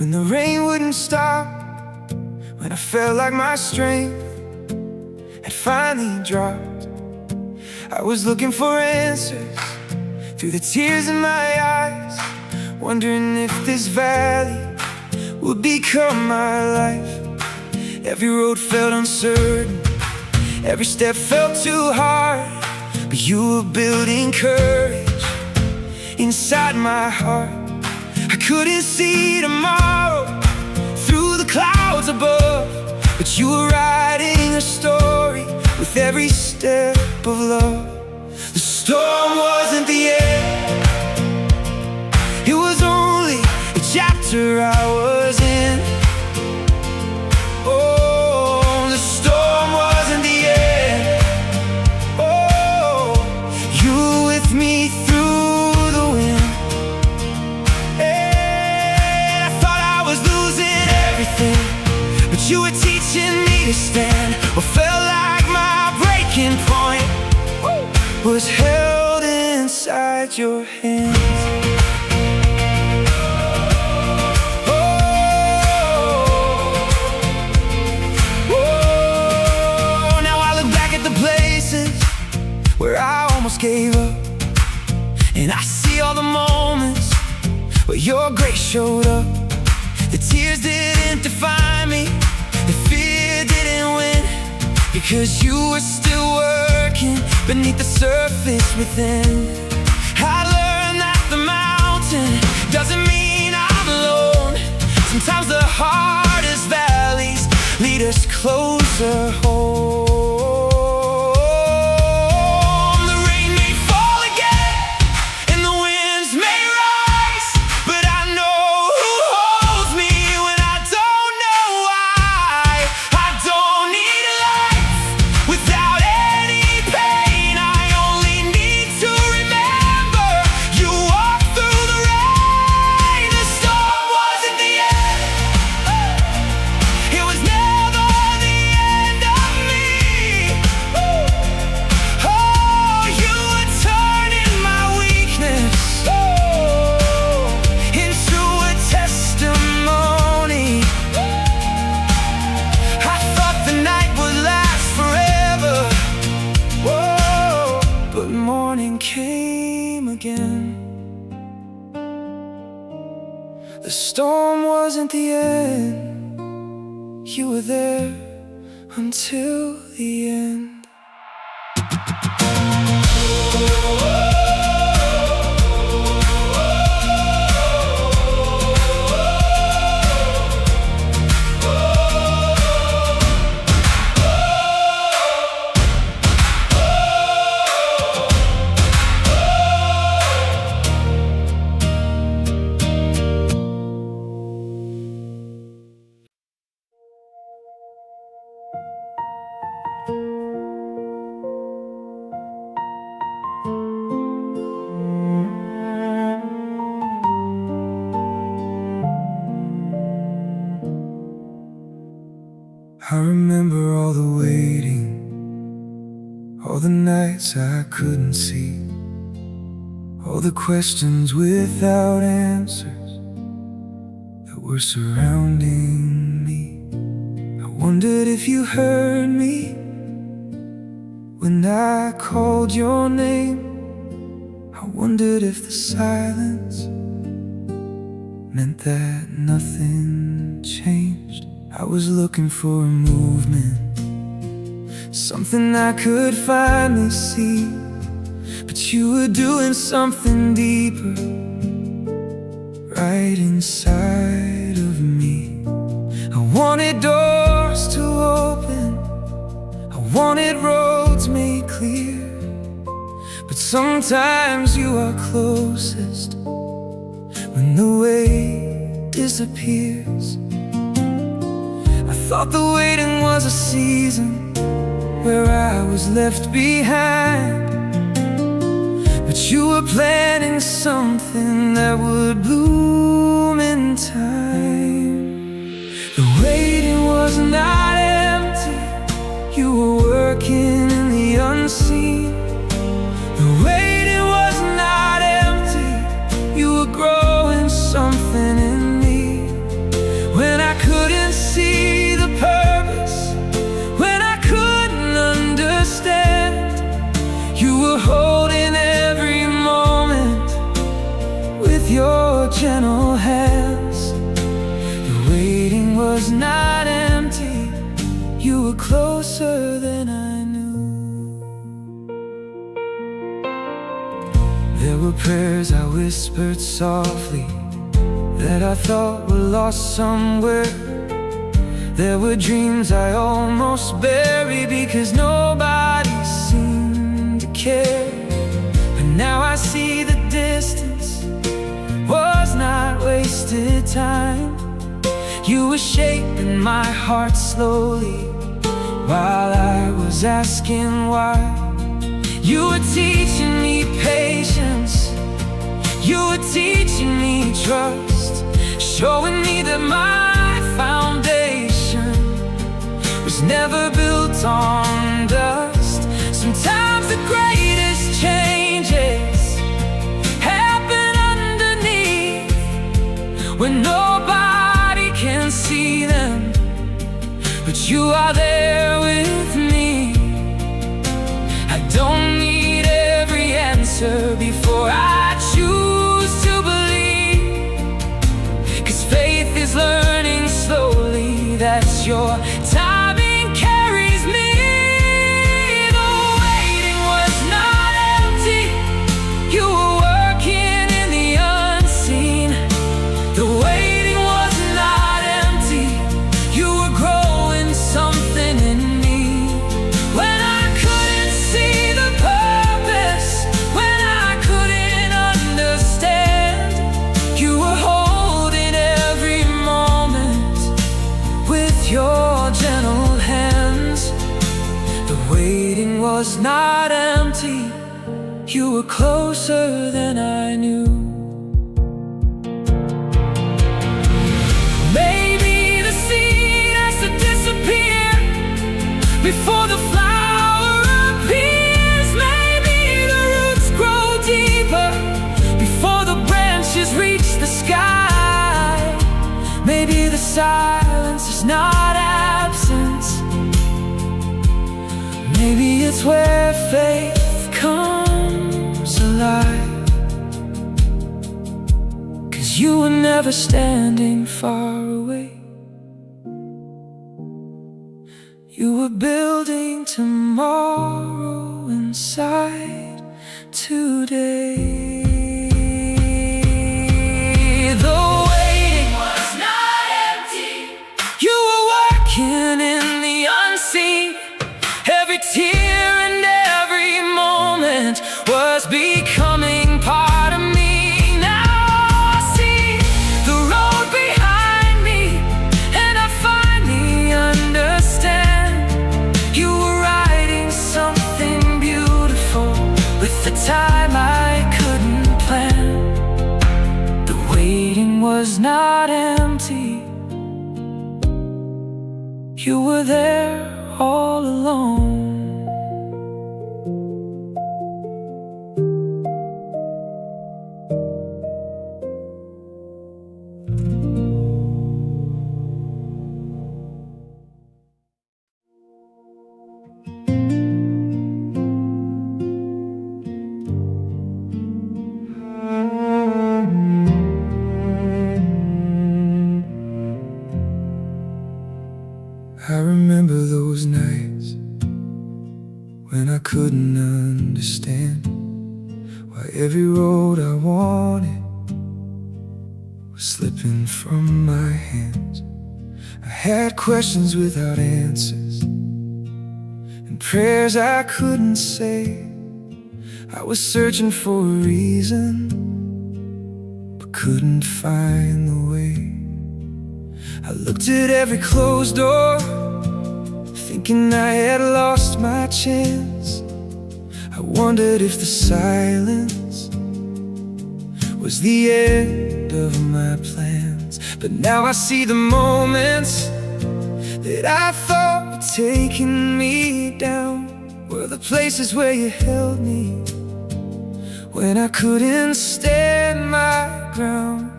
when the rain wouldn't stop, when I felt like my strength had finally dropped. I was looking for answers through the tears in my eyes, wondering if this valley would become my life. Every road felt uncertain, every step felt too hard, but you were building courage inside my heart. I couldn't see tomorrow through the clouds above, but you were writing a story with every step of love. The storm wasn't the end, it was only a chapter I was in. Oh, the storm wasn't the end. Oh, you were with me through the wind. And I thought I was losing everything, but you were teaching me to stand. What felt like my breaking point was held inside your hands. Where I almost gave up, and I see all the moments where your grace showed up. The tears didn't define me, the fear didn't win, because you were still working beneath the surface within. I learned that the mountain doesn't mean I'm alone. Sometimes the hardest valleys lead us closer home. Came again. The storm wasn't the end, you were there until the end. I remember all the waiting, all the nights I couldn't see, all the questions without answers that were surrounding me. I wondered if you heard me when I called your name. I wondered if the silence meant that nothing changed. I was looking for a movement, something I could finally see, but you were doing something deeper right inside of me. I wanted doors to open, I wanted roads made clear, but sometimes you are closest when the way disappears. I thought the waiting was a season where I was left behind, but you were planning something that would bloom in time. The waiting was not empty, you were working in the unseen. The waiting was not empty, you were growing something in me. was not empty. You were closer than I knew. There were prayers I whispered softly that I thought were lost somewhere. There were dreams I almost buried because nobody seemed to care. But now I see the distance was not wasted time. You were shaping my heart slowly while I was asking why. You were teaching me patience, you were teaching me trust, showing me that my foundation was never built on dust. Sometimes the greatest changes happen underneath, when nobody can see them, but you are there with me. I don't need every answer before I choose to believe, 'cause faith is learning slowly. That's your timing carries me. The waiting was not empty. You were working in the unseen. The waiting was not empty. You were growing something in me. When I couldn't see the purpose, when I couldn't understand, you were holding every moment with your gentle hands. The waiting was not empty. You were closer than I knew. Maybe the seed has to disappear before the flower appears. Maybe the roots grow deeper before the branches reach the sky. Maybe the silence is not absence. Maybe it's where faith comes alive. 'Cause you were never standing far away. You were building tomorrow inside today. The waiting was not empty. You were working in the unseen. Every tear and every moment was becoming part of me. Now I see the road behind me, and I finally understand. You were writing something beautiful with the time I couldn't plan. The waiting was not empty. You were there all alone. I remember those nights when I couldn't understand why every road I wanted was slipping from my hands. I had questions without answers and prayers I couldn't say. I was searching for a reason but couldn't find the way. I looked at every closed door, thinking I had lost my chance. I wondered if the silence was the end of my plans. But now I see the moments that I thought were taking me down were the places where you held me when I couldn't stand my ground.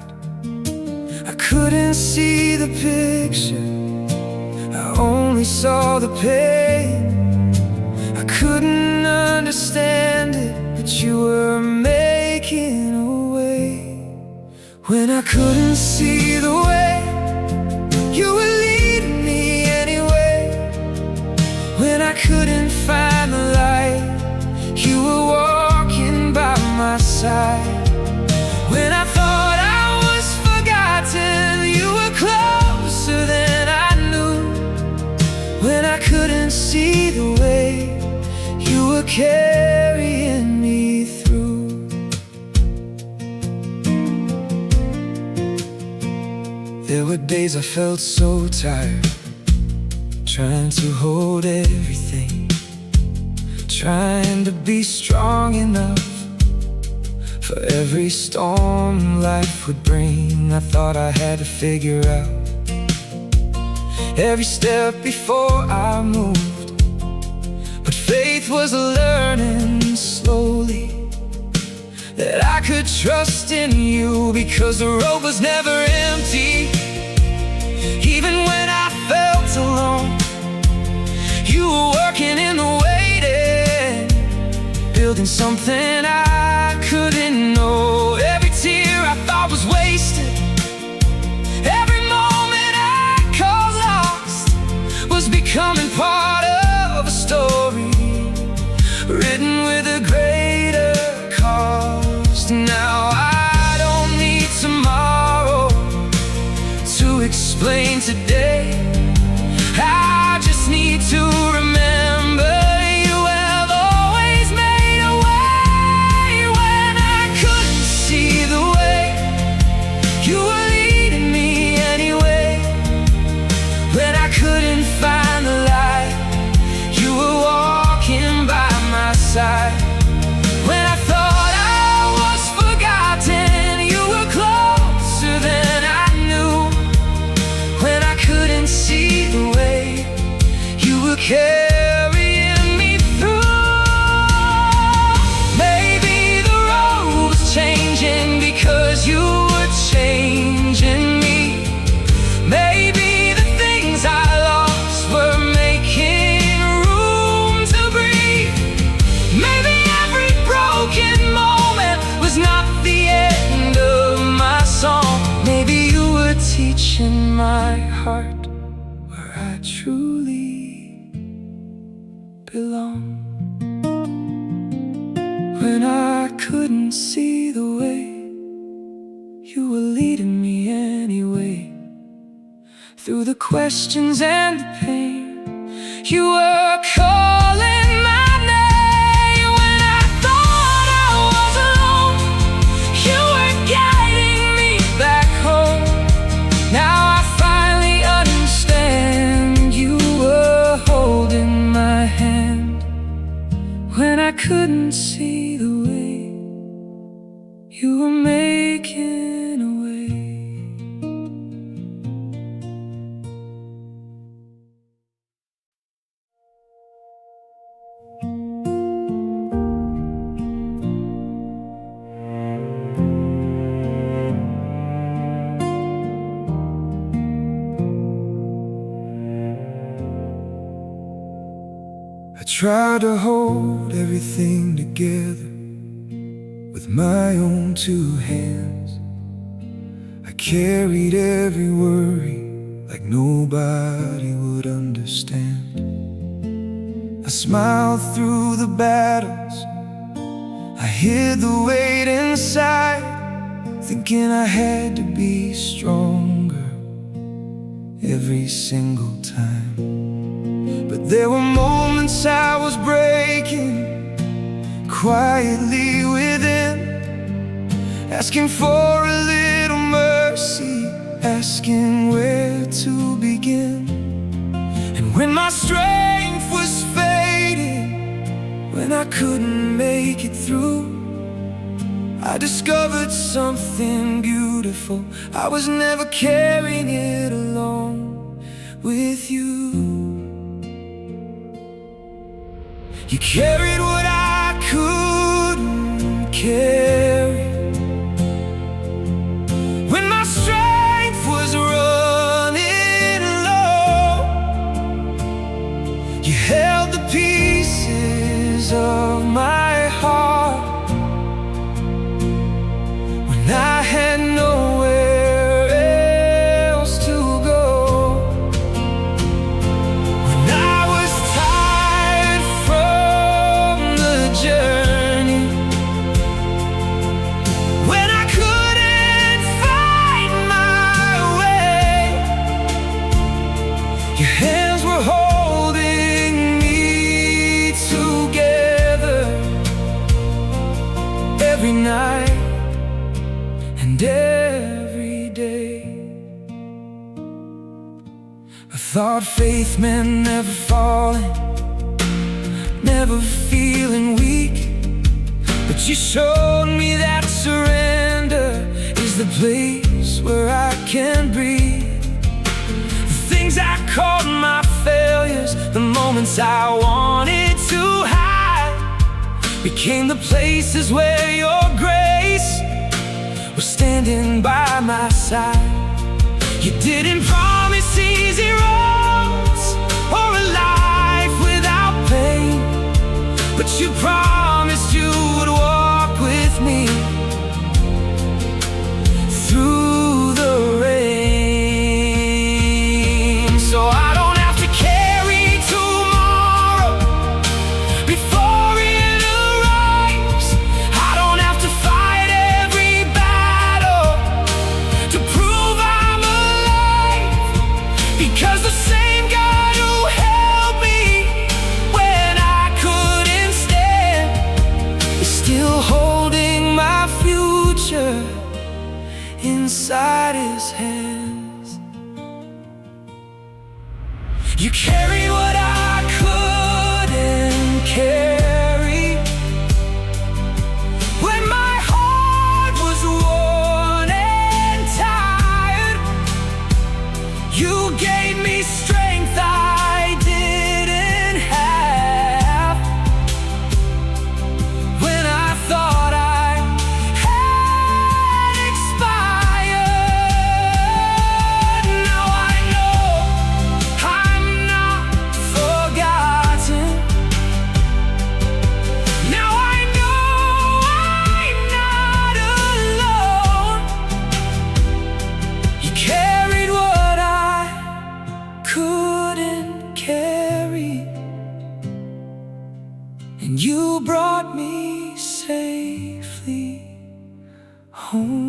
I couldn't see the picture, I only saw the pain. I couldn't understand it, but you were making a way. When I couldn't see the way, you were leading carrying me through. There were days I felt so tired, trying to hold everything, trying to be strong enough for every storm life would bring. I thought I had to figure out every step before I moved, but faith was learning slowly that I could trust in you, because the road was never empty. Even when I felt alone, you were working in the waiting, building something I couldn't know. Every tear I thought was wasted, every moment I called lost, was becoming part of a story written with a greater cost. Now I don't need tomorrow to explain today. I just need to remember you have always made a way. When I couldn't see the way, you were leading me anyway. When I couldn't find the light, you were walking by my side. When I thought I was forgotten, you were closer than I knew. When I couldn't see the way, you were carrying me through. Maybe the road was changing because you were changing me. Maybe the things I lost were making room to breathe. Maybe every broken moment was not the end of my song. Maybe you were teaching my heart where I truly belong. When I couldn't see the way, you were leading me anyway. Through the questions and the pain, you were calling my name. When I thought I was alone, you were guiding me back home. Now I finally understand, you were holding my hand. When I couldn't see the way, you were making a way. I tried to hold everything together with my own two hands. I carried every worry like nobody would understand. I smiled through the battles, I hid the weight inside, thinking I had to be stronger every single time. But there were moments I was breaking quietly within, asking for a little mercy, asking where to begin. And when my strength was fading, when I couldn't make it through, I discovered something beautiful. I was never carrying it alone with you. You carried what I couldn't carry. When my strength was running low, you held the pieces of my heart when I had nowhere else to go. When I was tired from I thought faith meant never falling, never feeling weak. But you showed me that surrender is the place where I can breathe. The things I called my failures, the moments I wanted to hide, became the places where your grace was standing by my side. You didn't promise easy roads or a life without pain, but you promised you would walk with me through the rain. So I don't have to carry tomorrow before it arrives. I don't have to fight every battle to prove I'm alive, because the same God who held me when I couldn't stand is still holding my future inside His hands. You carried what I couldn't carry when my heart was worn and tired. You gave me strength I didn't have when I thought I had expired. Now I know I'm not forgotten. Now I know I'm not alone. You carried what I couldn't carry, and you brought me safely home.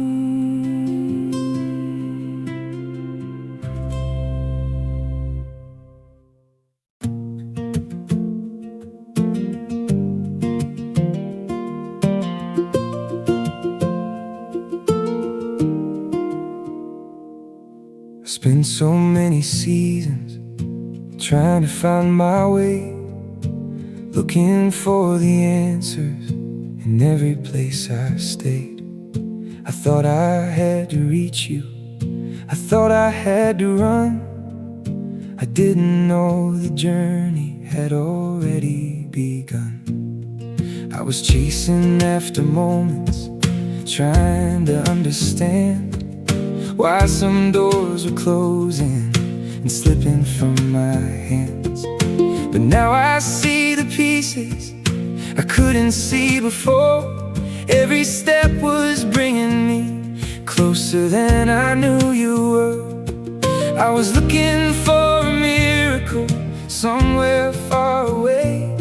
I spent so many seasons trying to find my way, looking for the answers in every place I stayed. I thought I had to reach you, I thought I had to run. I didn't know the journey had already begun. I was chasing after moments, trying to understand why some doors were closing and slipping from my hands. But now I see the pieces I couldn't see before. Every step was bringing me closer than I knew you were. I was looking for a miracle somewhere far away,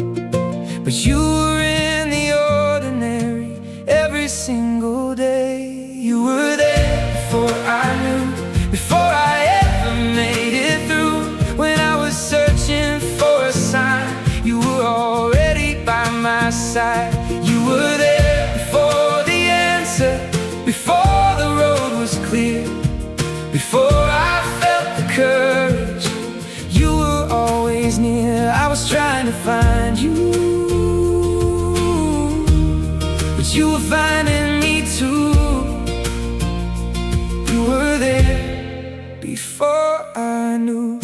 but you were in the ordinary every single day. You were there before I knew, before I ever made it through. When I was searching for a sign, you were already by my side. You were there before the answer, before the road was clear, before I felt the courage. You were always near. I was trying to find you, but you were finding me too. You were there before I knew.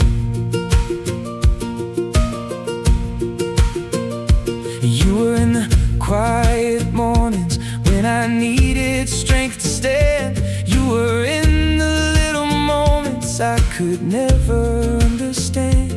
You were in the quiet mornings when I needed strength to stand. You were in the little moments I could never understand.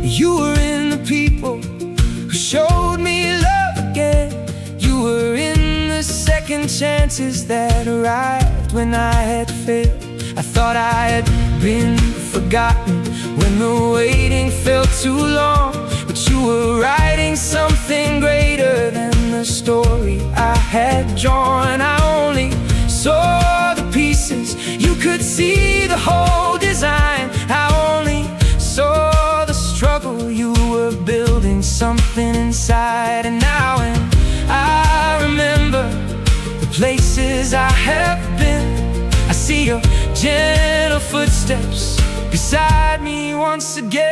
You were in the people who showed me love again. You were in the second chances that arrived when I had failed. I thought I had been forgotten when the waiting felt too long, but you were writing something greater than the story I had drawn. I only saw the pieces, you could see the whole design. I only saw the struggle, you were building something inside. And now when I remember the places I have been, I see your gentle footsteps beside me once again.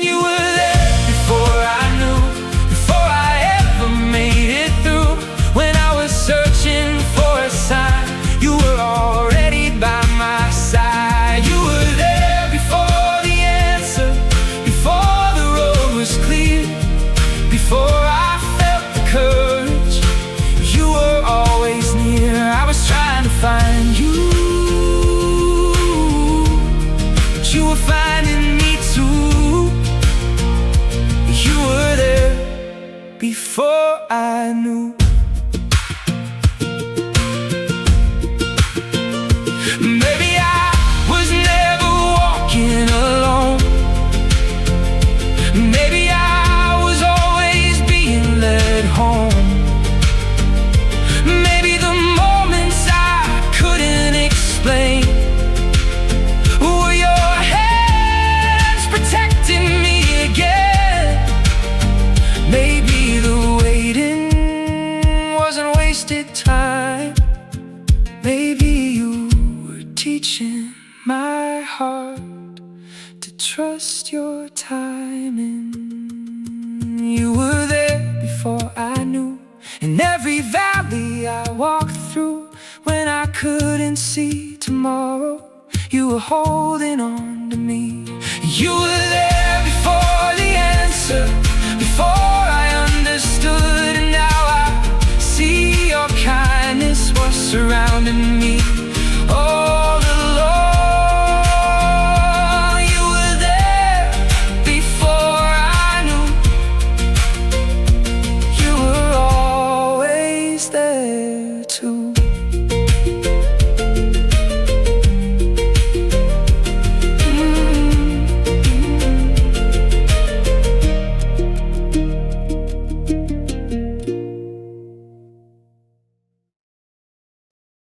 You were there before I knew, before I ever made it through. When I was searching for a sign, you were already by my side. You were there before the answer, before the road was clear, before I felt the courage. You were always near. I was trying to find you, but you were finding me too. You were there before I knew. Maybe I was never walking alone. Maybe I was always being led home. Maybe the moments I couldn't explain were your hands protecting me again. Maybe the waiting wasn't wasted time. Maybe you teaching my heart to trust your timing. You were there before I knew, in every valley I walked through. When I couldn't see tomorrow, you were holding on to me. You were there